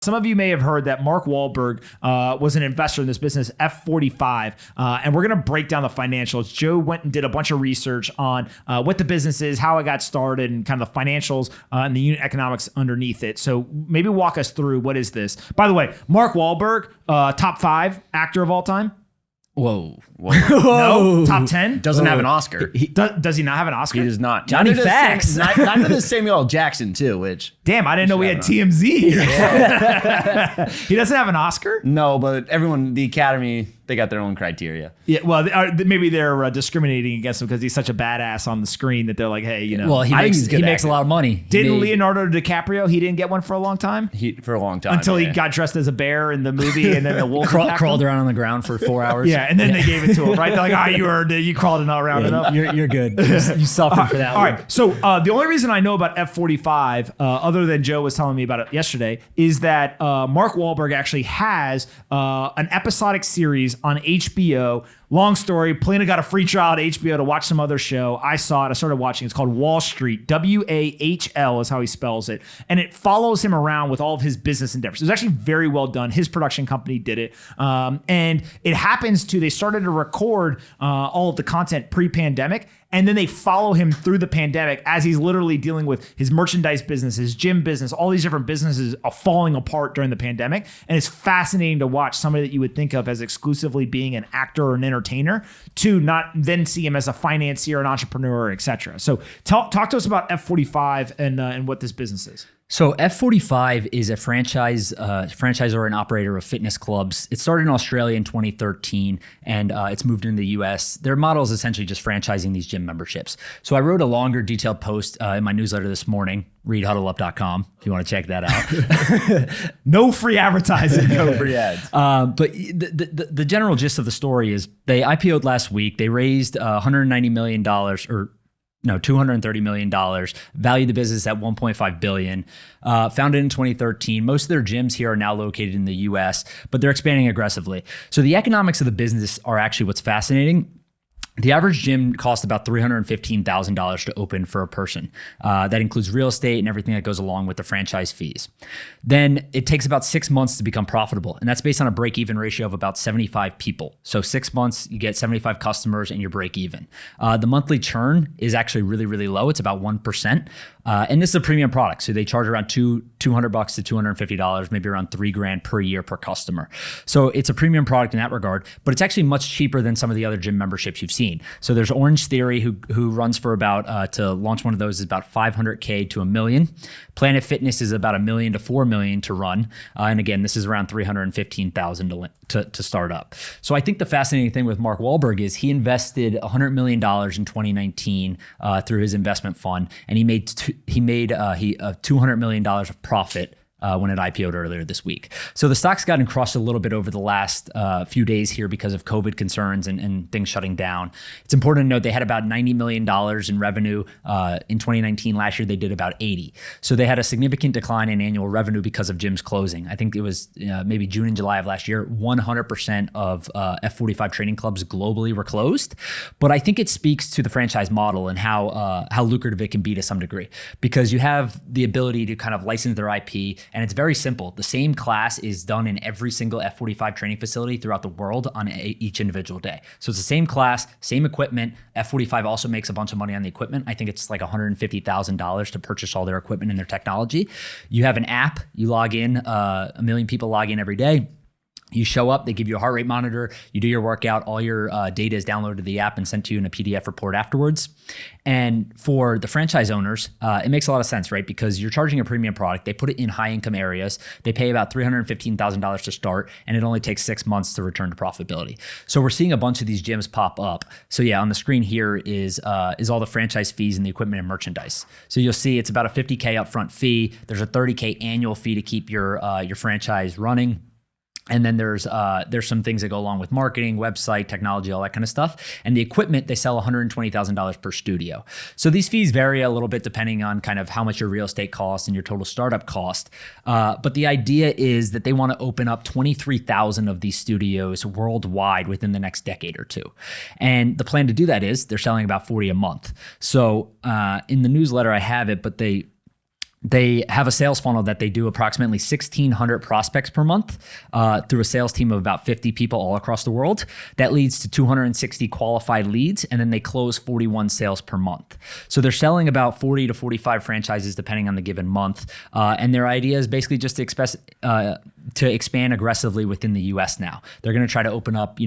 Some of you may have heard that Mark Wahlberg was an investor in this business, F45, and we're going to break down the financials. Joe went and did a bunch of research on what the business is, how it got started, and kind of the financials and the unit economics underneath it. So maybe walk us through what is this. By the way, Mark Wahlberg, top 5 actor of all time. Whoa. No, top 10. Doesn't have an Oscar. Does he not have an Oscar? He does not. Johnny Facts. Not the Samuel L. Jackson too, which Damn, I didn't know we had TMZ here. He doesn't have an Oscar? no, but everyone, the Academy, they got their own criteria. Yeah, well, maybe they're discriminating against him because he's such a badass on the screen that they're like, hey, you know. Well, he I think makes he's a good a lot of money. Didn't Leonardo DiCaprio, he didn't get one for a long time? For a long time. Until he got dressed as a bear in the movie and then the wolf crawled around on the ground for 4 hours. Yeah, and then they gave it to him, right? They're like, you crawled around enough. You're good. You suffered for that. All right. So the only reason I know about F45, other than Joe was telling me about it yesterday, is that Mark Wahlberg actually has an episodic series on HBO. Long story. Polina got a free trial at HBO to watch some other show. I saw it. I started watching. It's called Wall Street. WAHL is how he spells it. And it follows him around with all of his business endeavors. It was actually very well done. His production company did it. And it happens to, they started to record all of the content pre-pandemic. And then they follow him through the pandemic as he's literally dealing with his merchandise business, his gym business, all these different businesses are falling apart during the pandemic. And it's fascinating to watch somebody that you would think of as exclusively being an actor or an entertainer to not then see him as a financier, an entrepreneur, etc. So talk to us about F45 and what this business is. So F45 is a franchisor and operator of fitness clubs. It started in Australia in 2013, and it's moved into the US. Their model is essentially just franchising these gym memberships. So I wrote a longer detailed post in my newsletter this morning, readhuddleup.com, if you want to check that out. No free advertising. No free ads. But the general gist of the story is they IPO'd last week. They raised $190 million $230 million, valued the business at $1.5 billion, founded in 2013. Most of their gyms here are now located in the US, but they're expanding aggressively. So the economics of the business are actually what's fascinating. The average gym costs about $315,000 to open for a person. That includes real estate and everything that goes along with the franchise fees. Then it takes about 6 months to become profitable. And that's based on a break-even ratio of about 75 people. So 6 months, you get 75 customers and you're break even. The monthly churn is actually really, really low. It's about 1%. And this is a premium product. So they charge around $200 to $250, maybe around $3,000 per year per customer. So it's a premium product in that regard, but it's actually much cheaper than some of the other gym memberships you've seen. So there's Orange Theory who runs for about, to launch one of those is about $500K to $1 million. Planet Fitness is about $1 million to $4 million to run. And again, this is around $315,000 to start up. So I think the fascinating thing with Mark Wahlberg is he invested $100 million in 2019 through his investment fund, and he made $200 million of profit when it IPO'd earlier this week. So the stock's gotten crushed a little bit over the last few days here because of COVID concerns and things shutting down. It's important to note they had about $90 million in revenue in 2019. Last year, they did about 80. So they had a significant decline in annual revenue because of gyms closing. I think it was maybe June and July of last year, 100% of F45 training clubs globally were closed. But I think it speaks to the franchise model and how lucrative it can be to some degree, because you have the ability to kind of license their IP. And it's very simple. The same class is done in every single F45 training facility throughout the world on each individual day. So it's the same class, same equipment. F45 also makes a bunch of money on the equipment. I think it's like $150,000 to purchase all their equipment and their technology. You have an app. You log in. 1 million people log in every day. You show up, they give you a heart rate monitor, you do your workout, all your data is downloaded to the app and sent to you in a PDF report afterwards. And for the franchise owners, it makes a lot of sense, right? Because you're charging a premium product, they put it in high income areas, they pay about $315,000 to start, and it only takes 6 months to return to profitability. So we're seeing a bunch of these gyms pop up. So yeah, on the screen here is all the franchise fees and the equipment and merchandise. So you'll see it's about a $50K upfront fee. There's a $30K annual fee to keep your franchise running. And then there's some things that go along with marketing, website, technology, all that kind of stuff. And the equipment, they sell $120,000 per studio. So these fees vary a little bit depending on kind of how much your real estate costs and your total startup cost. But the idea is that they want to open up 23,000 of these studios worldwide within the next decade or two. And the plan to do that is they're selling about 40 a month. So in the newsletter, I have it, but They have a sales funnel that they do approximately 1,600 prospects per month through a sales team of about 50 people all across the world. That leads to 260 qualified leads, and then they close 41 sales per month. So they're selling about 40 to 45 franchises depending on the given month. And their idea is basically just to expand aggressively within the US now. They're going to try to open up,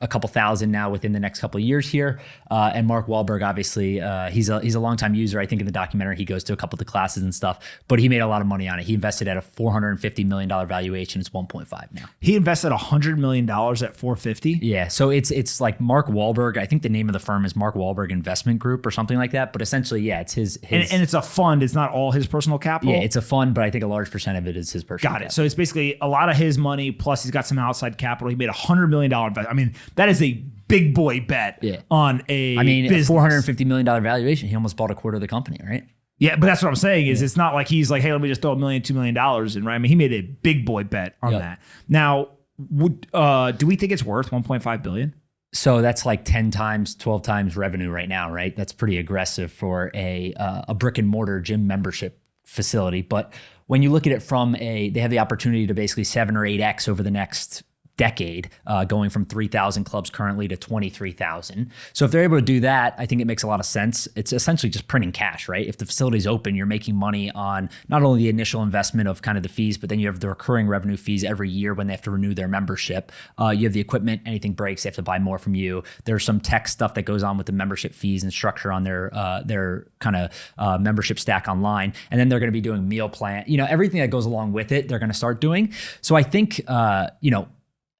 a couple thousand now within the next couple of years here. And Mark Wahlberg, obviously, he's a longtime user. I think in the documentary, he goes to a couple of the classes and stuff, but he made a lot of money on it. He invested at a $450 million valuation. It's 1.5 now. He invested $100 million at 450. Yeah. So it's like Mark Wahlberg. I think the name of the firm is Mark Wahlberg Investment Group or something like that. But essentially, yeah, it's his and it's a fund. It's not all his personal capital. Yeah, it's a fund, but I think a large percent of it is his personal Got it. capital. So it's basically a lot of his money, plus he's got some outside capital. He made $100 million investment. I mean, that is a big boy bet on a business. A $450 million valuation. He almost bought a quarter of the company, right? Yeah, but that's what I'm saying is it's not like he's like, hey, let me just throw $1 million, $2 million in, right? I mean, he made a big boy bet on that. Now, do we think it's worth $1.5 billion? So that's like 10 times, 12 times revenue right now, right? That's pretty aggressive for a brick and mortar gym membership facility. But when you look at it from they have the opportunity to basically 7 or 8x over the next decade, going from 3,000 clubs currently to 23,000. So if they're able to do that, I think it makes a lot of sense. It's essentially just printing cash, right? If the facility's open, you're making money on not only the initial investment of kind of the fees, but then you have the recurring revenue fees every year when they have to renew their membership. You have the equipment, anything breaks, they have to buy more from you. There's some tech stuff that goes on with the membership fees and structure on their kind of membership stack online. And then they're going to be doing meal plan, everything that goes along with it, they're going to start doing. So I think,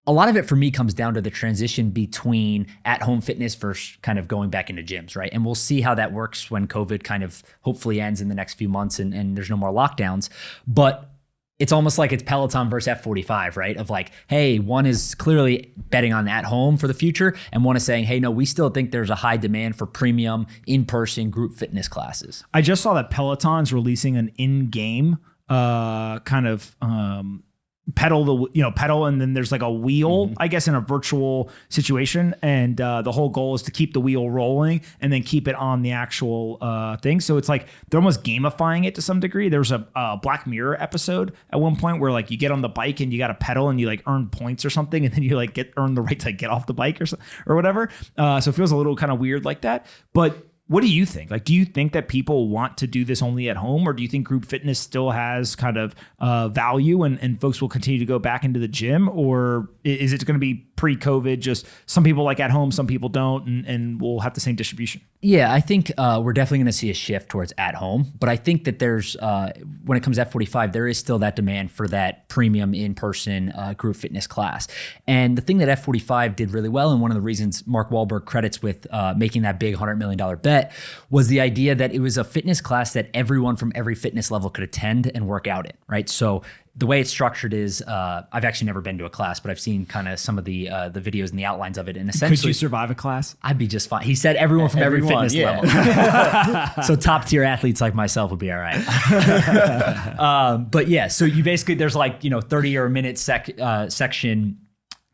a lot of it for me comes down to the transition between at-home fitness versus kind of going back into gyms, right? And we'll see how that works when COVID kind of hopefully ends in the next few months and there's no more lockdowns. But it's almost like it's Peloton versus F45, right? Of like, hey, one is clearly betting on at home for the future, and one is saying, hey, no, we still think there's a high demand for premium in-person group fitness classes. I just saw that Peloton's releasing an in-game pedal, and then there's like a wheel, I guess, in a virtual situation. And the whole goal is to keep the wheel rolling and then keep it on the actual thing. So it's like they're almost gamifying it to some degree. There's a Black Mirror episode at one point where like you get on the bike and you got to pedal and you like earn points or something. And then you like earn the right to get off the bike or whatever. So it feels a little kind of weird like that. But what do you think? Like, do you think that people want to do this only at home, or do you think group fitness still has kind of value and folks will continue to go back into the gym? Or is it going to be pre-COVID, just some people like at home, some people don't, and we'll have the same distribution? Yeah, I think we're definitely going to see a shift towards at home. But I think that there's, when it comes to F45, there is still that demand for that premium in-person group fitness class. And the thing that F45 did really well, and one of the reasons Mark Wahlberg credits with making that big $100 million bet, was the idea that it was a fitness class that everyone from every fitness level could attend and work out in, right? So the way it's structured is, I've actually never been to a class, but I've seen kind of some of the videos and the outlines of it. And essentially, could you survive a class? I'd be just fine. He said everyone from every fitness level. So top tier athletes like myself would be all right. But yeah, so you basically, there's like, 30 or a minute section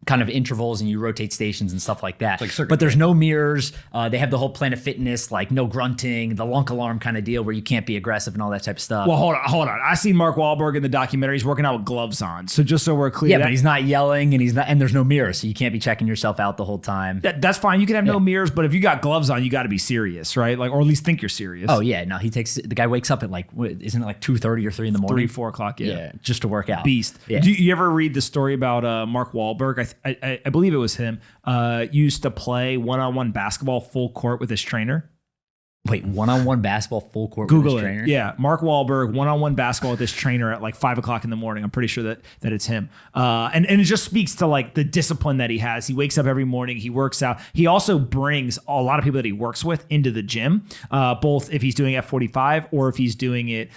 kind of intervals, and you rotate stations and stuff like that. But there's no mirrors. They have the whole Planet Fitness, like no grunting, the lunk alarm kind of deal where you can't be aggressive and all that type of stuff. Well, hold on. I see Mark Wahlberg in the documentary. He's working out with gloves on. So just so we're clear. Yeah, but he's not yelling and there's no mirrors. So you can't be checking yourself out the whole time. That's fine. You can have no mirrors, but if you got gloves on, you got to be serious, right? Like, or at least think you're serious. Oh yeah. No, the guy wakes up at like, isn't it like 2:30 or 3 in the morning? 4 o'clock. Yeah. Just to work out. Beast. Yeah. Do you ever read the story about Mark Wahlberg? I believe it was him, used to play one-on-one basketball full court with his trainer. Wait, one-on-one basketball full court Google with his trainer? Yeah, Mark Wahlberg, one-on-one basketball with his trainer at like 5 o'clock in the morning. I'm pretty sure that it's him. And it just speaks to like the discipline that he has. He wakes up every morning, he works out. He also brings a lot of people that he works with into the gym, both if he's doing F45 or if he's doing it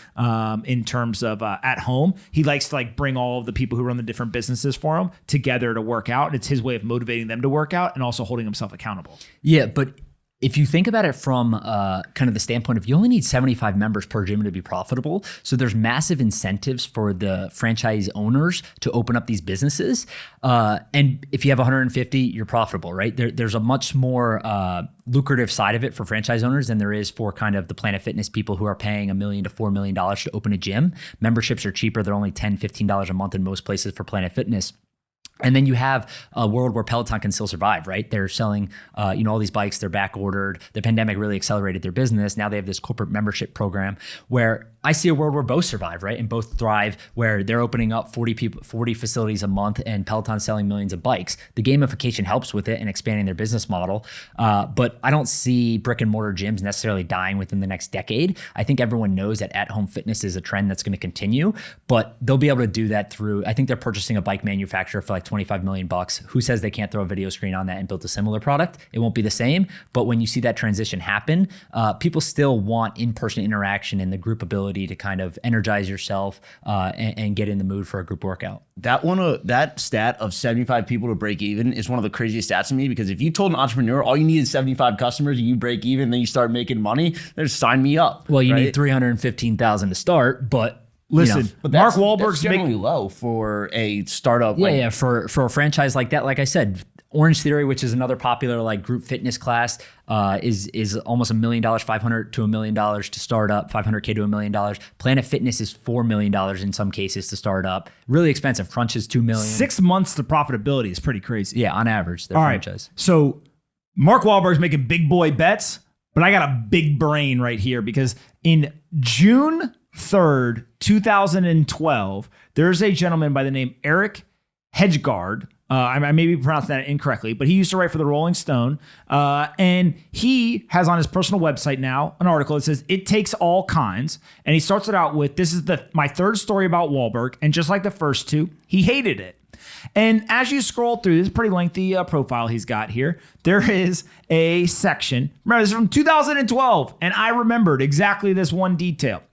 in terms of at home. He likes to like bring all of the people who run the different businesses for him together to work out. And it's his way of motivating them to work out and also holding himself accountable. Yeah, but if you think about it from kind of the standpoint of you only need 75 members per gym to be profitable, so there's massive incentives for the franchise owners to open up these businesses. And if you have 150, you're profitable, right? There's a much more lucrative side of it for franchise owners than there is for kind of the Planet Fitness people who are paying $1 million to $4 million to open a gym. Memberships are cheaper. They're only $10, $15 a month in most places for Planet Fitness. And then you have a world where Peloton can still survive, right? They're selling, all these bikes. They're back ordered. The pandemic really accelerated their business. Now they have this corporate membership program where I see a world where both survive, right? And both thrive, where they're opening up 40 facilities a month and Peloton's selling millions of bikes. The gamification helps with it and expanding their business model. But I don't see brick and mortar gyms necessarily dying within the next decade. I think everyone knows that at-home fitness is a trend that's going to continue, but they'll be able to do that through, I think they're purchasing a bike manufacturer for like $25 million. Who says they can't throw a video screen on that and build a similar product? It won't be the same. But when you see that transition happen, people still want in-person interaction and the group ability to kind of energize yourself and get in the mood for a group workout. That stat of 75 people to break even is one of the craziest stats to me, because if you told an entrepreneur all you need is 75 customers and you break even, then you start making money, then sign me up. Well, you need 315,000 to start, but listen, but Mark Wahlberg's generally low for a startup. Yeah, for a franchise like that, like I said, Orange Theory, which is another popular like group fitness class, is almost $1 million, $500 to $1 million to start up, $500K to $1 million. Planet Fitness is $4 million in some cases to start up. Really expensive. Crunch is $2 million. 6 months to profitability is pretty crazy. Yeah, on average, their All franchise. Right. So Mark Wahlberg's making big boy bets, but I got a big brain right here because in June 3rd, 2012, there's a gentleman by the name Eric Hedgegard. I may be pronouncing that incorrectly, but he used to write for the Rolling Stone. And he has on his personal website now an article that says, "It takes all kinds." And he starts it out with, "This is my third story about Wahlberg. And just like the first two, he hated it." And as you scroll through, this is a pretty lengthy profile he's got here. There is a section. Remember, this is from 2012. And I remembered exactly this one detail.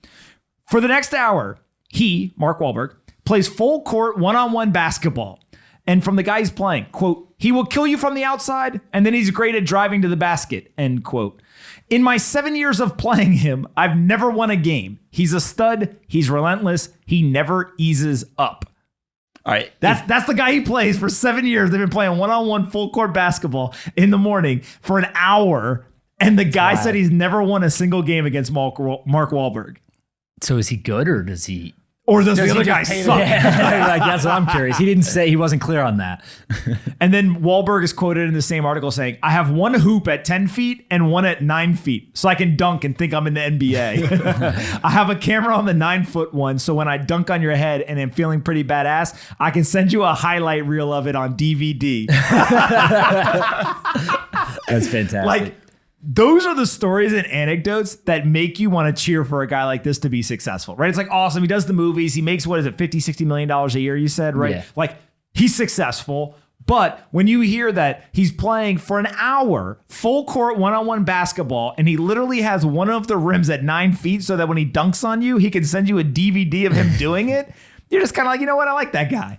For the next hour, he, Mark Wahlberg, plays full court one-on-one basketball. And from the guy he's playing, quote, "He will kill you from the outside, and then he's great at driving to the basket," end quote. "In my 7 years of playing him, I've never won a game. He's a stud. He's relentless. He never eases up." All right. That's the guy he plays for 7 years. They've been playing one-on-one full court basketball in the morning for an hour. And the guy said he's never won a single game against Mark Wahlberg. So is he good or does he... Or does the other guy suck? Yeah, like, that's what I'm curious. He didn't say, he wasn't clear on that. And then Wahlberg is quoted in the same article saying, "I have one hoop at 10 feet and one at 9 feet, so I can dunk and think I'm in the NBA. I have a camera on the 9-foot one, so when I dunk on your head and am feeling pretty badass, I can send you a highlight reel of it on DVD." That's fantastic. Like, those are the stories and anecdotes that make you want to cheer for a guy like this to be successful, right? It's like, awesome. He does the movies. He makes, what is it, $50-60 million a year, you said, right? Yeah. Like, he's successful. But when you hear that he's playing for an hour, full court one-on-one basketball, and he literally has one of the rims at 9 feet so that when he dunks on you, he can send you a DVD of him doing it, you're just kind of like, you know what? I like that guy.